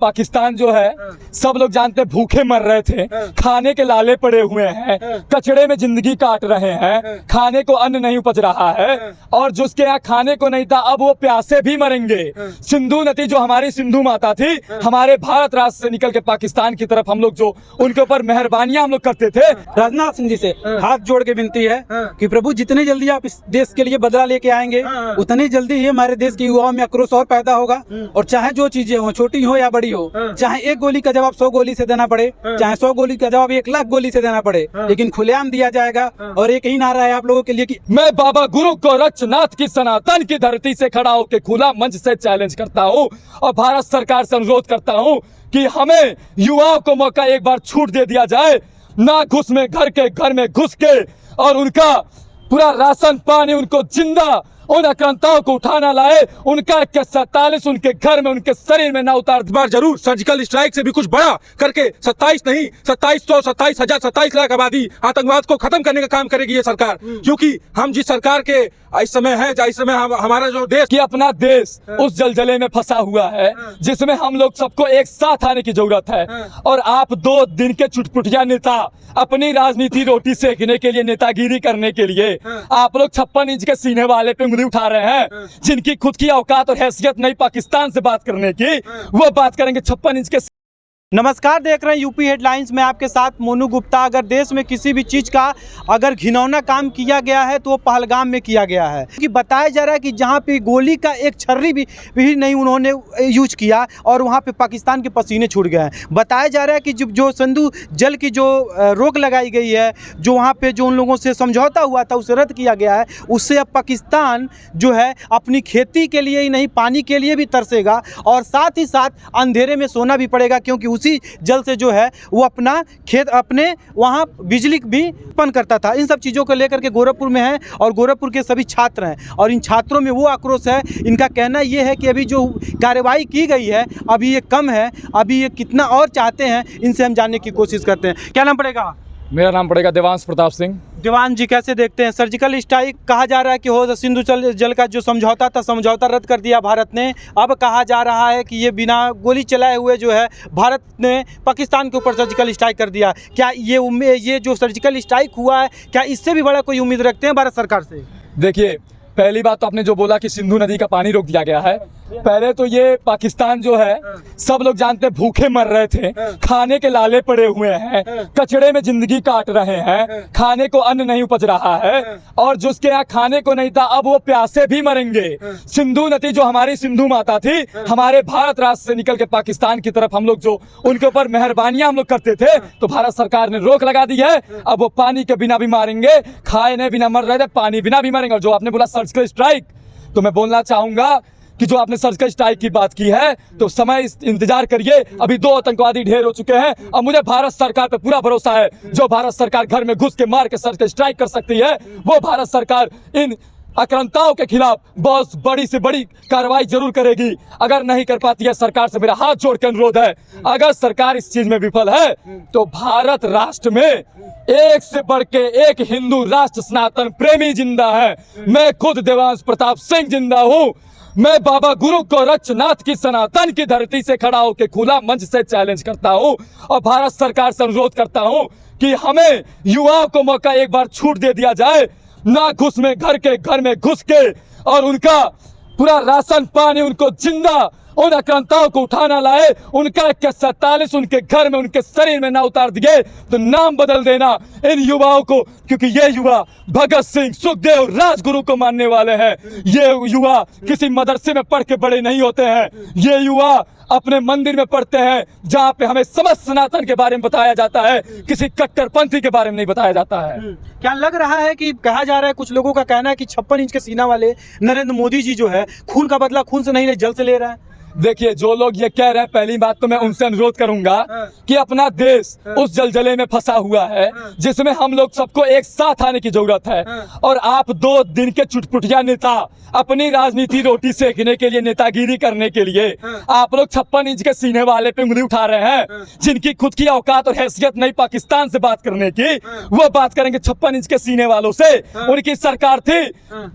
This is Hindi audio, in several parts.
पाकिस्तान जो है सब लोग जानते हैं भूखे मर रहे थे, खाने के लाले पड़े हुए हैं, कचड़े में जिंदगी काट रहे हैं, खाने को अन्न नहीं उपज रहा है और जिसके यहाँ खाने को नहीं था अब वो प्यासे भी मरेंगे। सिंधु नदी जो हमारी सिंधु माता थी, हमारे भारत राष्ट्र से निकल के पाकिस्तान की तरफ हम लोग जो उनके ऊपर मेहरबानियां हम लोग करते थे। राजनाथ सिंह जी से हाथ जोड़ के विनती है कि प्रभु जितनी जल्दी आप इस देश के लिए बदला लेके आएंगे उतनी जल्दी ही हमारे देश के युवाओं में आक्रोश और पैदा होगा और चाहे जो चीजें हो, छोटी हो या बड़ी हो, चाहे एक गोली का जवाब 100 गोली से देना पड़े, चाहे 100 गोली का जवाब 1 लाख गोली से देना पड़े, लेकिन खुलेआम दिया जाएगा। और एक ही नारा है आप लोगों के लिए कि मैं बाबा गुरु गोरक्षनाथ की सनातन की धरती से खड़ा होकर खुला मंच से चैलेंज करता हूं और भारत सरकार से अनुरोध करता हूं कि हमें युवाओं को मौका एक बार छूट दे दिया जाए, ना घुस में घर में घुस के और उनका पूरा राशन पानी उनको जिंदा उन आक्रांताओं को उठाना लाए, उनका 47 उनके घर में उनके शरीर में ना उतार। बार जरूर सर्जिकल स्ट्राइक से भी कुछ बड़ा करके 27 नहीं 27 लाख आबादी आतंकवाद को खत्म करने का काम करेगी ये सरकार, क्योंकि हम जिस सरकार के इस समय है, इस समय हमारा जो देश कि अपना देश उस जलजले में फंसा हुआ है जिसमें हम लोग सबको एक साथ आने की जरूरत है। और आप 2 दिन के चुटपुटिया नेता अपनी राजनीति रोटी सेकने के लिए, नेतागिरी करने के लिए आप लोग 56 इंच के सीने वाले पे उंगली उठा रहे हैं, जिनकी खुद की औकात और हैसियत नहीं पाकिस्तान से बात करने की, वो बात करेंगे 56 इंच के। नमस्कार, देख रहे हैं यूपी हेडलाइंस में आपके साथ मोनू गुप्ता। अगर देश में किसी भी चीज़ का अगर घिनौना काम किया गया है तो वो पहलगाम में किया गया है, कि बताया जा रहा है कि जहाँ पे गोली का एक छर्री भी नहीं उन्होंने यूज किया और वहाँ पे पाकिस्तान के पसीने छूट गए हैं। बताया जा रहा है कि जो सिंधु जल की जो रोक लगाई गई है, जो वहाँ पे जो उन लोगों से समझौता हुआ था उसे रद्द किया गया है, उससे अब पाकिस्तान जो है अपनी खेती के लिए ही नहीं पानी के लिए भी तरसेगा और साथ ही साथ अंधेरे में सोना भी पड़ेगा, क्योंकि उसी जल से जो है वो अपना खेत अपने वहाँ बिजली भी उत्पन्न करता था। इन सब चीज़ों को लेकर के गोरखपुर में है और गोरखपुर के सभी छात्र हैं और इन छात्रों में वो आक्रोश है। इनका कहना ये है कि अभी जो कार्रवाई की गई है अभी ये कम है, अभी ये कितना और चाहते हैं इनसे हम जानने की कोशिश करते हैं। क्या नाम पड़ेगा? मेरा नाम पड़ेगा देवांश प्रताप सिंह। देवान जी, कैसे देखते हैं सर्जिकल स्ट्राइक? कहा जा रहा है कि हो सिंधु जल का जो समझौता था, समझौता रद्द कर दिया भारत ने। अब कहा जा रहा है कि ये बिना गोली चलाए हुए जो है भारत ने पाकिस्तान के ऊपर सर्जिकल स्ट्राइक कर दिया। क्या ये जो सर्जिकल स्ट्राइक हुआ है, क्या इससे भी बड़ा कोई उम्मीद रखते हैं भारत सरकार से? देखिए, पहली बात तो आपने जो बोला कि सिंधु नदी का पानी रोक दिया गया है, पहले तो ये पाकिस्तान जो है सब लोग जानते हैं भूखे मर रहे थे, खाने के लाले पड़े हुए हैं, कचड़े में जिंदगी काट रहे हैं, खाने को अन्न नहीं उपज रहा है और जिसके यहाँ खाने को नहीं था अब वो प्यासे भी मरेंगे। सिंधु नदी जो हमारी सिंधु माता थी, हमारे भारत राष्ट्र से निकल के पाकिस्तान की तरफ हम लोग जो उनके ऊपर मेहरबानियां हम लोग करते थे, तो भारत सरकार ने रोक लगा दी है। अब वो पानी के बिना भी मारेंगे, खाए बिना मर रहे थे, पानी बिना भी मरेंगे। और जो आपने बोला सर्जिकल स्ट्राइक, तो मैं बोलना चाहूंगा कि जो आपने सर्जिकल स्ट्राइक की बात की है तो समय इंतजार करिए, अभी 2 आतंकवादी ढेर हो चुके हैं और मुझे भारत सरकार पे पूरा भरोसा है। जो भारत सरकार घर में घुस के मार के सर्जिकल स्ट्राइक कर सकती है, वो भारत सरकार इन आक्रांताओं के खिलाफ बहुत बड़ी से बड़ी कार्रवाई जरूर करेगी। अगर नहीं कर पाती है, सरकार से मेरा हाथ जोड़ के अनुरोध है, अगर सरकार इस चीज में विफल है तो भारत राष्ट्र में एक से बढ़ के एक हिंदू राष्ट्र सनातन प्रेमी जिंदा है। मैं खुद देवांश प्रताप सिंह जिंदा हूँ। मैं बाबा गुरु गोरक्षनाथ की सनातन की धरती से खड़ा होकर खुला मंच से चैलेंज करता हूं और भारत सरकार से अनुरोध करता हूं कि हमें युवाओं को मौका एक बार छूट दे दिया जाए, ना घुस में घर में घुस के और उनका पूरा राशन पानी उनको जिंदा उन आक्रांताओं को उठाना लाए, उनका 47 उनके घर में उनके शरीर में ना उतार दिए तो नाम बदल देना इन युवाओं को, क्योंकि ये युवा भगत सिंह, सुखदेव, राजगुरु को मानने वाले हैं। ये युवा किसी मदरसे में पढ़ के बड़े नहीं होते हैं, ये युवा अपने मंदिर में पढ़ते हैं जहाँ पे हमें समस्त सनातन के बारे में बताया जाता है, किसी कट्टरपंथी के बारे में नहीं बताया जाता है। क्या लग रहा है कि कहा जा रहा है, कुछ लोगों का कहना है कि 56 इंच के सीना वाले नरेंद्र मोदी जी जो है खून का बदला खून से नहीं ले जल से ले रहे हैं? देखिए, जो लोग ये कह रहे हैं, पहली बात तो मैं उनसे अनुरोध करूंगा कि अपना देश उस जलजले में फंसा हुआ है जिसमें हम लोग सबको एक साथ आने की जरूरत है। और आप 2 दिन के चुटपुटिया नेता अपनी राजनीति रोटी सेकने के लिए, नेतागिरी करने के लिए आप लोग 56 इंच के सीने वाले पे उंगली उठा रहे हैं, जिनकी खुद की औकात और हैसियत नहीं पाकिस्तान से बात करने की, वो बात करेंगे 56 इंच के सीने वालों से। उनकी सरकार थी,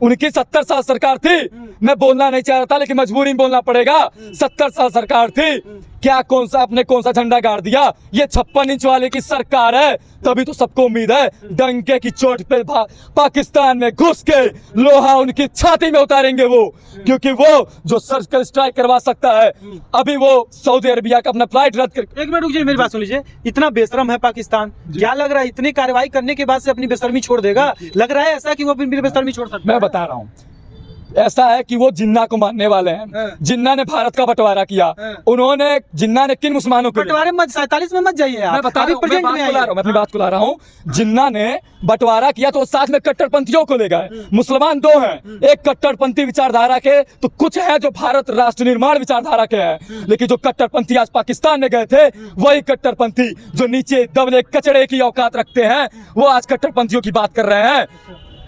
उनकी 70 साल सरकार थी। मैं बोलना नहीं चाह रहा था लेकिन मजबूरी में बोलना पड़ेगा 70 साल सरकार थी, क्या कौन सा झंडा गाड़ दिया? ये 56 इंच वाले की सरकार है, तभी तो सबको उम्मीद है डंके की चोट पे पाकिस्तान में घुस के लोहा उनकी छाती में उतारेंगे वो, क्योंकि वो जो सर्जिकल स्ट्राइक करवा सकता है, अभी वो सऊदी अरबिया का अपना फ्लाइट रद्द कर। एक मिनट रुक जाइए, मेरी बात सुन लीजिए। इतना बेशरम है पाकिस्तान, क्या लग रहा है इतनी कार्रवाई करने के बाद से अपनी बेशर्मी छोड़ देगा? लग रहा है ऐसा कि वो अपनी बेशर्मी छोड़ सकता है? मैं बता रहा हूँ, ऐसा है कि वो जिन्ना को मानने वाले हैं। जिन्ना ने भारत का बंटवारा किया, उन्होंने जिन्ना ने किन मुसलमानों को, बंटवारे मत 47 में मत जाइए आप। मैं बता रहा हूँ, present में आइए। मैं अपनी बात को ला रहा हूँ। जिन्ना ने बंटवारा किया तो साथ में कट्टरपंथियों को ले गए। मुसलमान दो हैं, एक कट्टरपंथी विचारधारा के तो कुछ है जो भारत राष्ट्र निर्माण विचारधारा के हैं, लेकिन जो कट्टरपंथी आज पाकिस्तान में गए थे, वही कट्टरपंथी जो नीचे दबले कचड़े की औकात रखते हैं, वो आज कट्टरपंथियों की बात कर रहे हैं।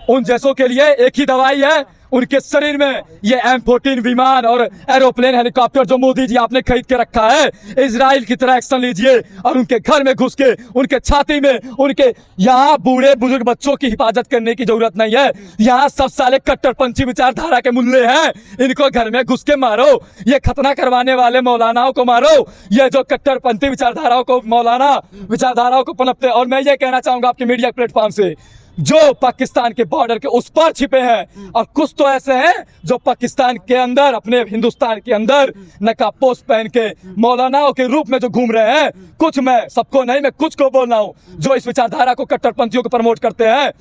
उन जैसों के लिए एक ही दवाई है, उनके शरीर में ये M14 विमान और एरोप्लेन हेलीकॉप्टर जो मोदी जी आपने खरीद के रखा है, इजराइल की तरह एक्शन लीजिए और उनके घर में घुस के उनके छाती में, उनके यहाँ बूढ़े बुजुर्ग बच्चों की हिफाजत करने की जरूरत नहीं है। यहाँ सब साले कट्टरपंथी विचारधारा के मुल्ले हैं, इनको घर में घुस के मारो। ये खतना करवाने वाले मौलानाओं को मारो, ये जो कट्टरपंथी विचारधाराओं को, मौलाना विचारधाराओं को पनपते। और मैं ये कहना चाहूंगा आपके मीडिया प्लेटफॉर्म से, जो पाकिस्तान के बॉर्डर के उस पार छिपे हैं, और कुछ तो ऐसे हैं जो पाकिस्तान के अंदर, अपने हिंदुस्तान के अंदर नकाबपोश पहन के मौलानाओं के रूप में जो घूम रहे हैं, कुछ, मैं सबको नहीं, मैं कुछ को बोल रहा हूं, जो इस विचारधारा को, कट्टरपंथियों को प्रमोट करते हैं।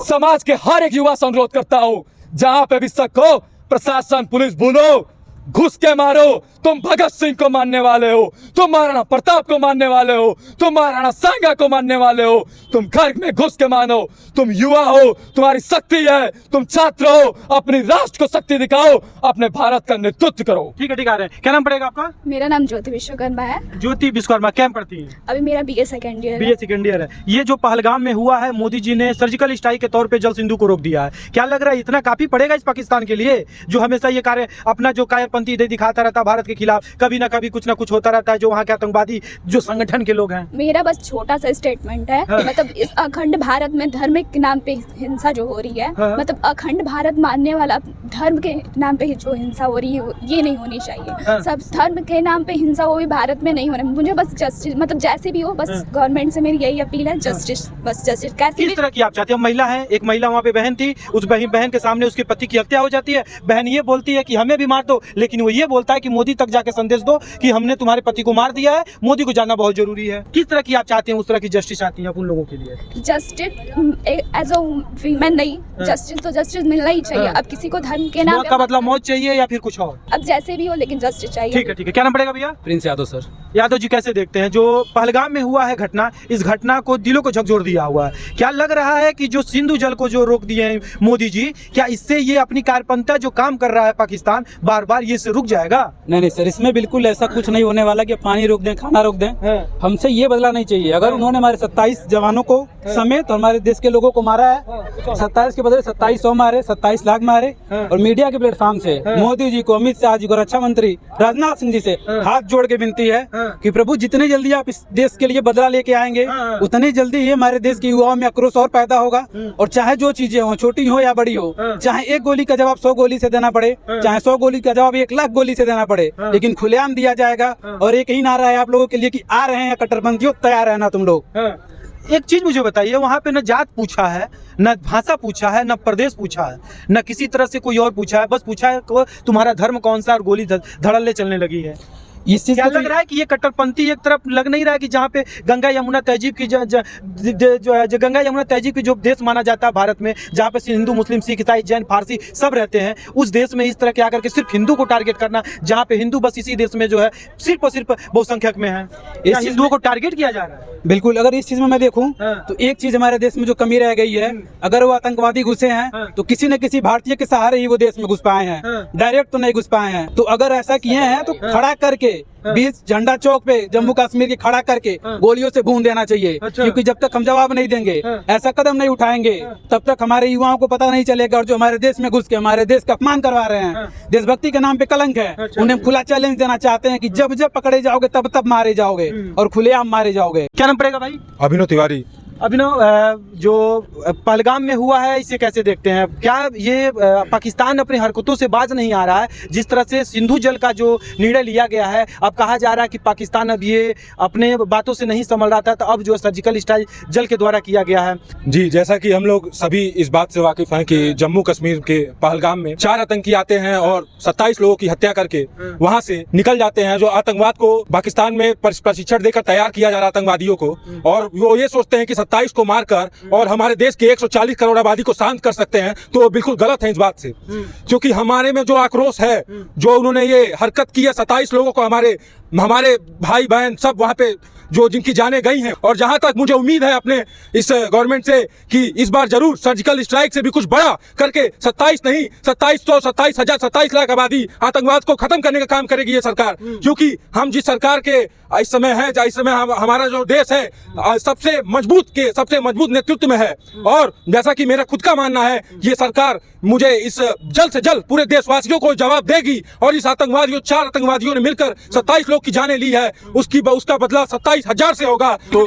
समाज के हर एक युवा से अनुरोध करता हूं, जहां पे भी शक हो, प्रशासन, पुलिस, बोलो, घुस के मारो। तुम भगत सिंह को मानने वाले हो, तुम महाराणा प्रताप को मानने वाले हो, तुम महाराणा सांगा को मानने वाले हो, तुम घर में घुस के मानो। तुम युवा हो, तुम्हारी शक्ति है, तुम छात्र हो, अपनी राष्ट्र को शक्ति दिखाओ, अपने भारत का नेतृत्व करो। ठीक है, आ रहे हैं। क्या नाम पड़ेगा आपका? मेरा नाम ज्योति विश्वकर्मा है। ज्योति विश्वकर्मा, क्या पढ़ती है? अभी मेरा BA second year BA second year है। ये जो पहलगाम में हुआ है, मोदी जी ने सर्जिकल स्ट्राइक के तौर पे जल सिंधु को रोक दिया है। क्या लग रहा है इतना काफी पड़ेगा इस पाकिस्तान के लिए, जो हमेशा ये कार्य अपना जो कायरपंथी दिखाता रहता भारत के खिलाफ, कभी ना कभी कुछ ना कुछ होता रहता है, जो वहाँ के आतंकवादी जो संगठन के लोग हैं? मेरा बस छोटा सा स्टेटमेंट है। हाँ। मतलब इस अखंड भारत में धर्म के नाम पे हिंसा जो हो रही है, हाँ। मतलब अखंड भारत मानने वाला धर्म के नाम पे जो हिंसा हो रही है, ये नहीं होनी चाहिए। हाँ। सब धर्म के नाम पे हिंसा, वो भी भारत में नहीं होना। मुझे बस जस्टिस, मतलब जैसे भी हो, बस हाँ। गवर्नमेंट से मेरी यही अपील है, जस्टिस, बस जस्टिस। कैसे किस तरह की आप चाहते हो? महिला है, एक महिला वहाँ पे बहन थी, उस बहन के सामने उसके पति की हत्या हो जाती है। बहन ये बोलती है कि हमें भी मार दो, लेकिन वो ये बोलता है कि मोदी तक जाके संदेश दो कि हमने तुम्हारे पति को मार दिया है, मोदी को जानना बहुत जरूरी है। किस तरह की आप चाहते हैं, उस तरह की जस्टिस चाहती हैं आप उन लोगों के लिए? जस्टिस एज अ वीमेन नहीं, जस्टिस तो जस्टिस मिलना ही चाहिए। हाँ। अब किसी को धर्म के नाम मौत का बदला मौत चाहिए या फिर कुछ और? अब जैसे भी हो, लेकिन जस्टिस चाहिए। ठीक है। क्या नाम पड़ेगा भैया? प्रिंस यादव सर। यादव जी, कैसे देखते हैं जो पहलगाम में हुआ है घटना, इस घटना को दिलों को झकझोर दिया हुआ है? क्या लग रहा है कि जो सिंधु जल को जो रोक दिए हैं मोदी जी, क्या इससे ये अपनी कारपंथा जो काम कर रहा है पाकिस्तान बार बार, ये से रुक जाएगा? नहीं सर, इसमें बिल्कुल ऐसा कुछ नहीं होने वाला कि पानी रोक दें, खाना रोक दें। हाँ। हमसे ये बदला नहीं चाहिए। अगर उन्होंने हमारे 27 जवानों को समेत हमारे देश के लोगों को मारा है, 27 के बदले 2700 मारे, 27 लाख मारे, और मीडिया के प्लेटफॉर्म से मोदी जी को, अमित शाह जी को, रक्षा मंत्री राजनाथ सिंह जी से हाथ जोड़ के विनती है कि प्रभु, जितनी जल्दी आप इस देश के लिए बदला लेके आएंगे, उतनी जल्दी ही हमारे देश के युवाओं में आक्रोश और पैदा होगा। और चाहे जो चीजें हो, छोटी हो या बड़ी हो, चाहे एक गोली का जवाब 100 गोली से देना पड़े, चाहे 100 गोली का जवाब 1 लाख गोली से देना पड़े, लेकिन खुलेआम दिया जाएगा। और एक ही नारा है आप लोगों के लिए कि आ रहे हैं कट्टरपंथियों, तैयार रहना तुम लोग। एक चीज मुझे बताइए, वहाँ पे न जात पूछा है, न भाषा पूछा है, न प्रदेश पूछा है, न किसी तरह से कोई और पूछा है, बस पूछा है कि तुम्हारा धर्म कौन सा, और गोली धड़ल्ले चलने लगी है। इस चीज क्या लग रहा है कि ये कट्टरपंथी एक तरफ लग नहीं रहा है कि जहाँ पे गंगा यमुना तहजीब की जो गंगा यमुना तहजीब की जो देश माना जाता है भारत में, जहाँ पे हिंदू, मुस्लिम, सिख, ईसाई, जैन, फारसी सब रहते हैं, उस देश में इस तरह के आकर के सिर्फ हिंदू को टारगेट करना, जहाँ पे हिंदू बस इसी देश में जो है सिर्फ और सिर्फ बहुसंख्यक में है, इस हिंदुओं को टारगेट किया जा रहा है? बिल्कुल। अगर इस चीज में मैं देखूं तो एक चीज हमारे देश में जो कमी रह गई है, अगर वो आतंकवादी घुसे हैं तो किसी न किसी भारतीय के सहारे ही वो देश में घुस पाए हैं, डायरेक्ट तो नहीं घुस पाए हैं। तो अगर ऐसा किए हैं तो खड़ा करके बीच झंडा चौक पे जम्मू कश्मीर के खड़ा करके गोलियों से भून देना चाहिए। क्योंकि जब तक हम जवाब नहीं देंगे, ऐसा कदम नहीं उठाएंगे, तब तक हमारे युवाओं को पता नहीं चलेगा। और जो हमारे देश में घुस के हमारे देश का अपमान करवा रहे हैं, देशभक्ति के नाम पे कलंक है, उन्हें खुला चैलेंज देना चाहते हैं कि जब जब पकड़े जाओगे तब तब मारे जाओगे और खुलेआम मारे जाओगे। क्या नाम पड़ेगा भाई? अभिनव तिवारी। अभिनव, जो पहलगाम में हुआ है इसे कैसे देखते हैं? क्या ये पाकिस्तान अपनी हरकतों से बाज नहीं आ रहा है? जिस तरह से सिंधु जल का जो निर्णय लिया गया है, अब कहा जा रहा है कि पाकिस्तान अब ये अपने बातों से नहीं संभल रहा था, तो अब जो सर्जिकल स्ट्राइक जल के द्वारा किया गया है। जी, जैसा कि हम लोग सभी इस बात से वाकिफ हैं कि जम्मू कश्मीर के पहलगाम में 4 आतंकी आते हैं और 27 लोगों की हत्या करके वहां से निकल जाते हैं। जो आतंकवाद को पाकिस्तान में प्रशिक्षण देकर तैयार किया जा रहा आतंकवादियों को, और वो ये सोचते हैं कि 27 को मारकर और हमारे देश के 140 करोड़ आबादी को शांत कर सकते हैं, तो वो बिल्कुल गलत है इस बात से। क्योंकि हमारे में जो आक्रोश है, जो उन्होंने ये हरकत की है, 27 लोगों को हमारे भाई बहन सब वहां पे जो जिनकी जानें गई हैं, और जहां तक मुझे उम्मीद है अपने इस गवर्नमेंट से कि इस बार जरूर सर्जिकल स्ट्राइक से भी कुछ बड़ा करके 27 नहीं 2700 27,000 27 लाख आबादी आतंकवाद को खत्म करने का काम करेगी ये सरकार। क्योंकि हम जिस सरकार के इस समय है, इस समय हमारा जो देश है सबसे मजबूत नेतृत्व में है, और जैसा कि मेरा खुद का मानना है, ये सरकार मुझे इस जल्द से जल्द पूरे देशवासियों को जवाब देगी, और इस 4 आतंकवादियों ने मिलकर 27 लोग की जानें ली है, उसका बदला 27,000 से होगा। तो